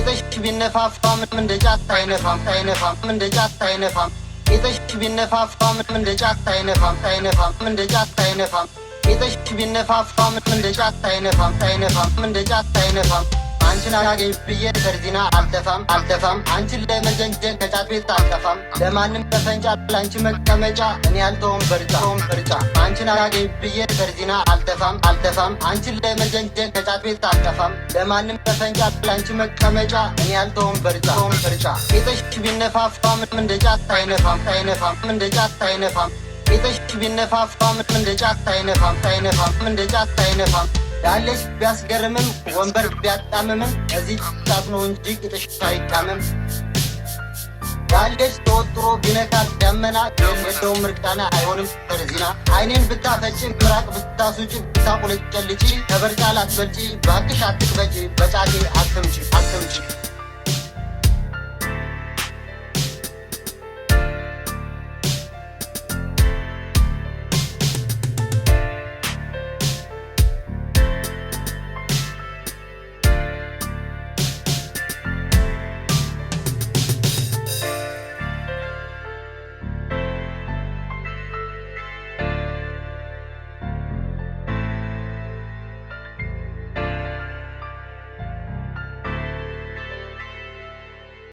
ቂጥሽ ቢነፋፋ ምንም እንደ ጫት አይነፋም አይነፋም እንደ ጫት አይነፋም ቂጥሽ ቢነፋፋ ምንም እንደ ጫት አይነፋም አይነፋም እንደ ጫት አይነፋም ቂጥሽ ቢነፋፋ ምንም እንደ ጫት አይነፋም አይነፋም እንደ ጫት አይነፋም አንቺን አገኝ ብዬ ከርዚና አልተፋም አንቺን ለመጀንጀን ከጫት ቤት አልጠፋም ለማንም ተፈንጫ ላንቺ መቀመጫ እኔ ያልተውም በርጫ አንቺን አገኝ ብዬ ከርዚና አልተፋም አንቺን ለመጀንጀን ከጫት ቤት አልጠፋም ለማንም ተፈንጫ ላንቺ መቀመጫ እኔ ያልተውም በርጫ ቂጥሽ ቢነፋፋ ምንም እንደ ጫት አይነፋም አይነፋም እንደ ጫት አይነፋም ቂጥሽ ቢነፋፋ ምንም እንደ ጫት አይነፋም እንደ ጫት አይነፋም ዳለሽ ቢያስገርምም ወንበር ቢያጣምምም እዚህ ጫት ነው እንጂ ቂጥሽ አይቃምም ዳለሽ ተወጥሮ ቢነካት ደመና የሌለው ምርቃና አይሆንም ከርዚና አይኔን ብታፈጭ ምራቅ ብታሱጭ ብታቁልጨልጪ ከበርጫ ላትበልጪ ባክሽ አትቅበጪ በጫቴ አትምጪ